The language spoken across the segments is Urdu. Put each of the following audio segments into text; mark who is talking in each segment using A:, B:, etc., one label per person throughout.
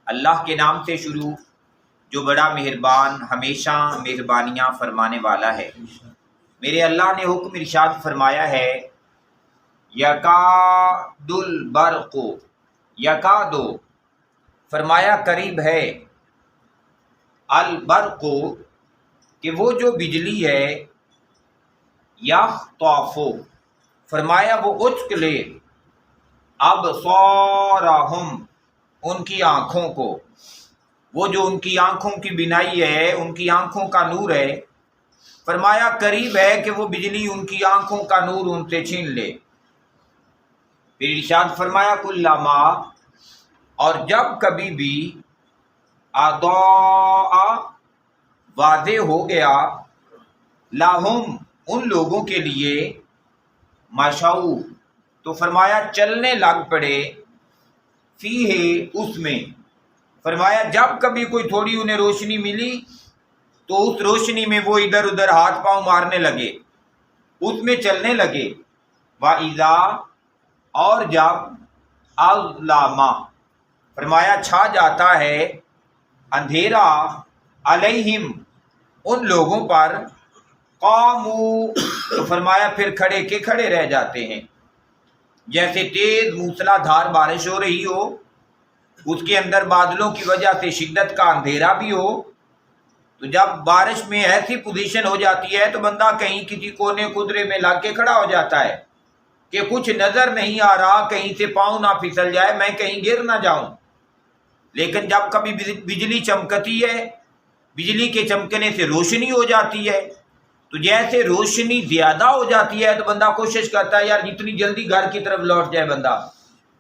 A: اللہ کے نام سے شروع جو بڑا مہربان ہمیشہ مہربانیاں فرمانے والا ہے۔ میرے اللہ نے حکم ارشاد فرمایا ہے، یکاد البرق، یکادو فرمایا قریب ہے، البرق کہ وہ جو بجلی ہے، یخطف فرمایا وہ اچک لے، ابصارہم ان کی آنکھوں کو، وہ جو ان کی آنکھوں کی بینائی ہے، ان کی آنکھوں کا نور ہے، فرمایا قریب ہے کہ وہ بجلی ان کی آنکھوں کا نور ان سے چھین لے۔ پھر ارشاد فرمایا کلما، اور جب کبھی بھی اضاء واضح ہو گیا، لہم ان لوگوں کے لیے، مشوا تو فرمایا چلنے لگ پڑے، فیہ اس میں، فرمایا جب کبھی کوئی تھوڑی انہیں روشنی ملی تو اس روشنی میں وہ ادھر ادھر ہاتھ پاؤں مارنے لگے، اس میں چلنے لگے۔ وَإِذَا اور جب اظلم فرمایا چھا جاتا ہے اندھیرا، علیہم ان لوگوں پر، قاموا تو فرمایا پھر کھڑے کے کھڑے رہ جاتے ہیں۔ جیسے تیز موسلا دھار بارش ہو رہی ہو، اس کے اندر بادلوں کی وجہ سے شدت کا اندھیرا بھی ہو، تو جب بارش میں ایسی پوزیشن ہو جاتی ہے تو بندہ کہیں کسی کونے قدرے میں لگ کے کھڑا ہو جاتا ہے کہ کچھ نظر نہیں آ رہا، کہیں سے پاؤں نہ پھسل جائے، میں کہیں گر نہ جاؤں۔ لیکن جب کبھی بجلی چمکتی ہے، بجلی کے چمکنے سے روشنی ہو جاتی ہے، تو جیسے روشنی زیادہ ہو جاتی ہے تو بندہ کوشش کرتا ہے یار جتنی جلدی گھر کی طرف لوٹ جائے بندہ،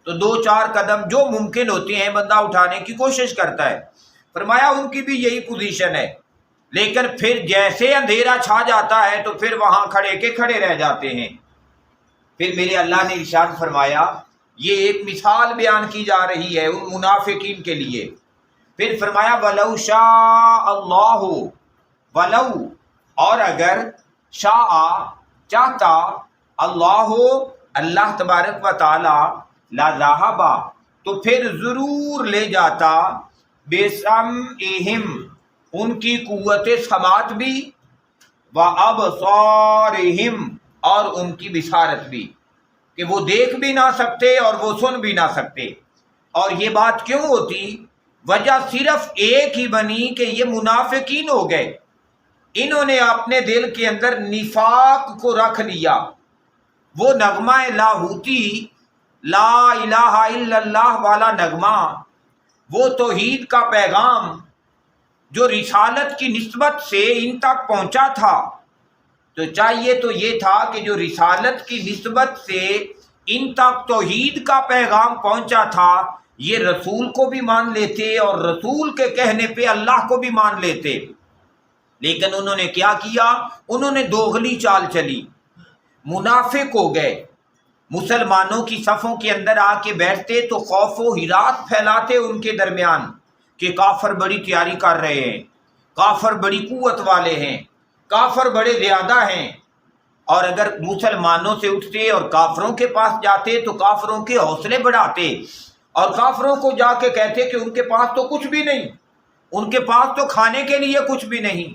A: تو 2-4 قدم جو ممکن ہوتے ہیں بندہ اٹھانے کی کوشش کرتا ہے۔ فرمایا ان کی بھی یہی پوزیشن ہے، لیکن پھر جیسے اندھیرا چھا جاتا ہے تو پھر وہاں کھڑے کے کھڑے رہ جاتے ہیں۔ پھر میرے اللہ نے ارشاد فرمایا، یہ ایک مثال بیان کی جا رہی ہے ان منافقین کے لیے۔ پھر فرمایا وَلَوْ شَاءَ اللَّهُ، وَلَوْ اور اگر، شاء چاہتا، اللہ اللہ تبارک و تعالی، لَذَهَبَ تو پھر ضرور لے جاتا، بِسَمْعِهِمْ ان کی قوت سماعت بھی، وَأَبْصَارِهِمْ اور ان کی بصارت بھی، کہ وہ دیکھ بھی نہ سکتے اور وہ سن بھی نہ سکتے۔ اور یہ بات کیوں ہوتی؟ وجہ صرف ایک ہی بنی کہ یہ منافقین ہو گئے، انہوں نے اپنے دل کے اندر نفاق کو رکھ لیا۔ وہ نغمہ لاہوتی لا الہ الا اللہ والا نغمہ، وہ توحید کا پیغام جو رسالت کی نسبت سے ان تک پہنچا تھا، تو چاہیے تو یہ تھا کہ جو رسالت کی نسبت سے ان تک توحید کا پیغام پہنچا تھا، یہ رسول کو بھی مان لیتے اور رسول کے کہنے پہ اللہ کو بھی مان لیتے۔ لیکن انہوں نے کیا کیا؟ انہوں نے دوغلی چال چلی، منافق ہو گئے، مسلمانوں کی صفوں کے اندر آ کے بیٹھتے تو خوف و ہراس پھیلاتے ان کے درمیان کہ کافر بڑی تیاری کر رہے ہیں، کافر بڑی قوت والے ہیں، کافر بڑے زیادہ ہیں۔ اور اگر مسلمانوں سے اٹھتے اور کافروں کے پاس جاتے تو کافروں کے حوصلے بڑھاتے اور کافروں کو جا کے کہتے کہ ان کے پاس تو کچھ بھی نہیں، ان کے پاس تو کھانے کے لیے کچھ بھی نہیں،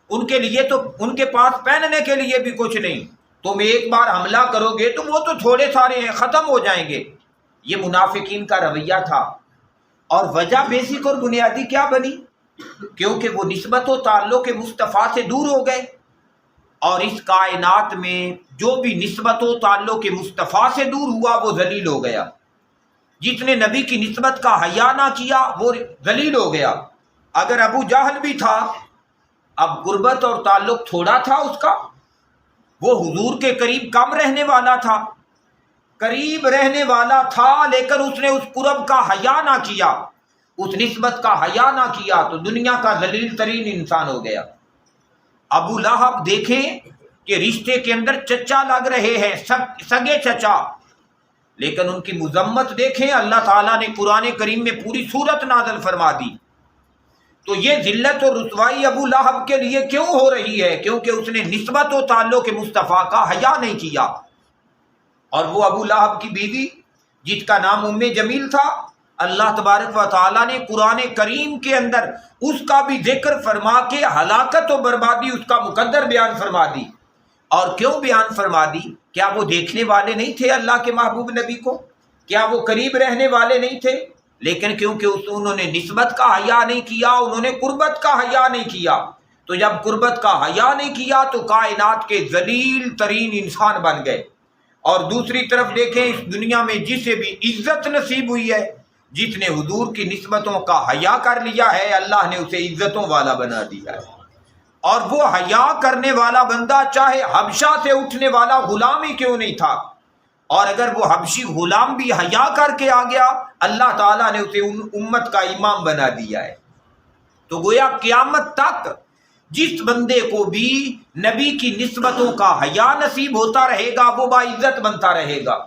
A: ان کے لیے تو ان کے پاس پہننے کے لیے بھی کچھ نہیں، تم ایک بار حملہ کرو گے تو وہ تو تھوڑے سارے ہیں، ختم ہو جائیں گے۔ یہ منافقین کا رویہ تھا۔ اور وجہ بیسک اور بنیادی کیا بنی؟ کیونکہ وہ نسبت و تعلق مصطفیٰ سے دور ہو گئے، اور اس کائنات میں جو بھی نسبت و تعلق مصطفیٰ سے دور ہوا وہ ذلیل ہو گیا۔ جس نے نبی کی نسبت کا حیا نہ کیا وہ ذلیل ہو گیا۔ اگر ابو جہل بھی تھا، اب غربت اور تعلق تھوڑا تھا اس کا، وہ حضور کے قریب کم رہنے والا تھا، قریب رہنے والا تھا، لیکن اس نے اس قرب کا حیا نہ کیا، اس نسبت کا حیا نہ کیا، تو دنیا کا ذلیل ترین انسان ہو گیا۔ ابو لہب دیکھیں کہ رشتے کے اندر چچا لگ رہے ہیں، سگے چچا، لیکن ان کی مذمت دیکھیں، اللہ تعالیٰ نے قرآن کریم میں پوری سورت نازل فرما دی۔ تو یہ ذلت اور رسوائی ابو لہب کے لیے کیوں ہو رہی ہے؟ کیونکہ اس نے نسبت و تعلق مصطفیٰ کا حیا نہیں کیا۔ اور وہ ابو لہب کی بیوی جس کا نام ام جمیل تھا، اللہ تبارک و تعالیٰ نے قرآن کریم کے اندر اس کا بھی ذکر فرما کے ہلاکت و بربادی اس کا مقدر بیان فرما دی۔ اور کیوں بیان فرما دی؟ کیا وہ دیکھنے والے نہیں تھے اللہ کے محبوب نبی کو؟ کیا وہ قریب رہنے والے نہیں تھے؟ لیکن کیونکہ انہوں نے نسبت کا حیا نہیں کیا، انہوں نے قربت کا حیا نہیں کیا، تو جب قربت کا حیا نہیں کیا تو کائنات کے ذلیل ترین انسان بن گئے۔ اور دوسری طرف دیکھیں، اس دنیا میں جسے بھی عزت نصیب ہوئی ہے، جس نے حضور کی نسبتوں کا حیا کر لیا ہے، اللہ نے اسے عزتوں والا بنا دیا ہے۔ اور وہ حیا کرنے والا بندہ چاہے حبشہ سے اٹھنے والا غلام ہی کیوں نہیں تھا، اور اگر وہ حبشی غلام بھی حیا کر کے آ گیا، اللہ تعالیٰ نے اسے امت کا امام بنا دیا ہے۔ تو گویا قیامت تک جس بندے کو بھی نبی کی نسبتوں کا حیا نصیب ہوتا رہے گا وہ باعزت بنتا رہے گا،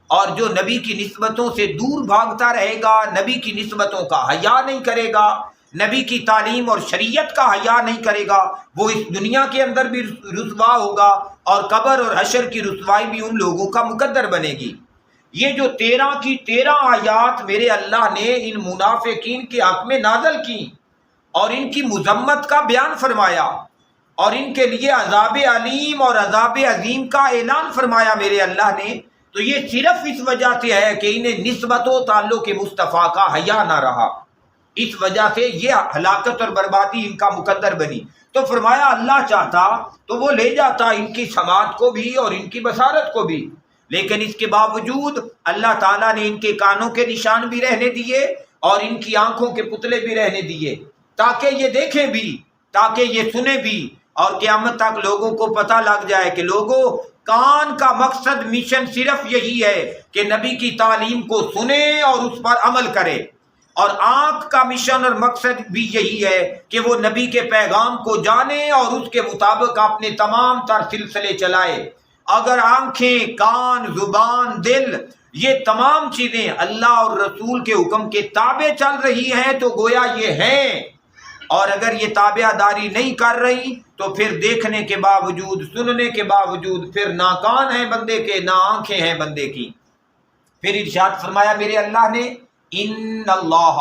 A: اور جو نبی کی نسبتوں سے دور بھاگتا رہے گا، نبی کی نسبتوں کا حیا نہیں کرے گا، نبی کی تعلیم اور شریعت کا حیا نہیں کرے گا، وہ اس دنیا کے اندر بھی رسوا ہوگا، اور قبر اور حشر کی رسوائی بھی ان لوگوں کا مقدر بنے گی۔ یہ جو 13 کی 13 آیات میرے اللہ نے ان منافقین کے حق میں نازل کی اور ان کی مذمت کا بیان فرمایا اور ان کے لیے عذاب علیم اور عذاب عظیم کا اعلان فرمایا میرے اللہ نے، تو یہ صرف اس وجہ سے ہے کہ انہیں نسبت و تعلق مصطفیٰ کا حیا نہ رہا، اس وجہ سے یہ ہلاکت اور بربادی ان کا مقدر بنی۔ تو فرمایا اللہ چاہتا تو وہ لے جاتا ان کی سماعت کو بھی اور ان کی بصارت کو بھی، لیکن اس کے باوجود اللہ تعالیٰ نے ان کے کانوں کے نشان بھی رہنے دیے اور ان کی آنکھوں کے پتلے بھی رہنے دیے، تاکہ یہ دیکھیں بھی، تاکہ یہ سنیں بھی، اور قیامت تک لوگوں کو پتہ لگ جائے کہ لوگوں، کان کا مقصد مشن صرف یہی ہے کہ نبی کی تعلیم کو سنیں اور اس پر عمل کرے، اور آنکھ کا مشن اور مقصد بھی یہی ہے کہ وہ نبی کے پیغام کو جانے اور اس کے مطابق اپنے تمام تر سلسلے چلائے۔ اگر آنکھیں، کان، زبان، دل، یہ تمام چیزیں اللہ اور رسول کے حکم کے تابع چل رہی ہیں تو گویا یہ ہیں، اور اگر یہ تابع داری نہیں کر رہی تو پھر دیکھنے کے باوجود، سننے کے باوجود پھر نہ کان ہیں بندے کے، نہ آنکھیں ہیں بندے کی۔ پھر ارشاد فرمایا میرے اللہ نے، ان اللہ،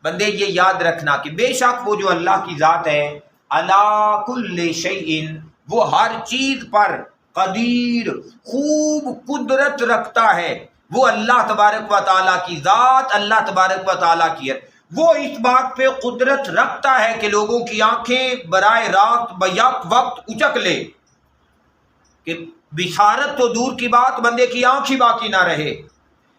A: بندے یہ یاد رکھنا کہ بے شک وہ جو اللہ کی ذات ہے، علی کل شیء، وہ ہر چیز پر قدیر، خوب قدرت رکھتا ہے۔ وہ اللہ تبارک و تعالیٰ کی ذات، اللہ تبارک و تعالیٰ کی ہے، وہ اس بات پہ قدرت رکھتا ہے کہ لوگوں کی آنکھیں براہ راست بیک وقت اچک لے، کہ بشارت تو دور کی بات، بندے کی آنکھ ہی باقی نہ رہے،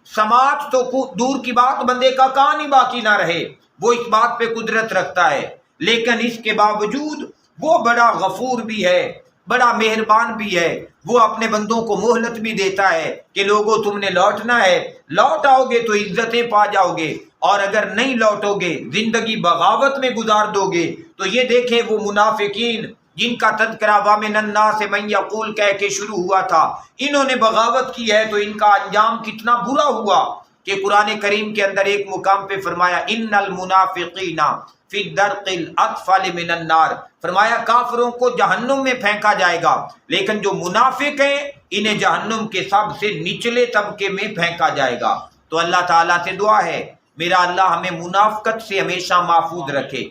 A: سماعت تو دور کی بات، بندے کا کان ہی باقی نہ رہے، وہ اس بات پہ قدرت رکھتا ہے۔ لیکن اس کے باوجود وہ بڑا غفور بھی ہے، بڑا مہربان بھی ہے، وہ اپنے بندوں کو مہلت بھی دیتا ہے کہ لوگوں تم نے لوٹنا ہے، لوٹ آؤ گے تو عزتیں پا جاؤ گے، اور اگر نہیں لوٹو گے، زندگی بغاوت میں گزار دو گے۔ تو یہ دیکھیں وہ منافقین جن کا تذکرہ وَمِنَ النَّاسِ مَن یقول کہہ کے شروع ہوا تھا، انہوں نے بغاوت کی ہے تو ان کا انجام کتنا برا ہوا کہ قرآن کریم کے اندر ایک مقام پہ فرمایا ان المنافقین فی الدرق الاسفل من النار، فرمایا کافروں کو جہنم میں پھینکا جائے گا، لیکن جو منافق ہیں انہیں جہنم کے سب سے نچلے طبقے میں پھینکا جائے گا۔ تو اللہ تعالیٰ سے دعا ہے میرا اللہ ہمیں منافقت سے ہمیشہ محفوظ رکھے،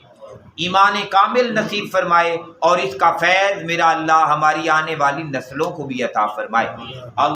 A: ایمان کامل نصیب فرمائے، اور اس کا فیض میرا اللہ ہماری آنے والی نسلوں کو بھی عطا فرمائے۔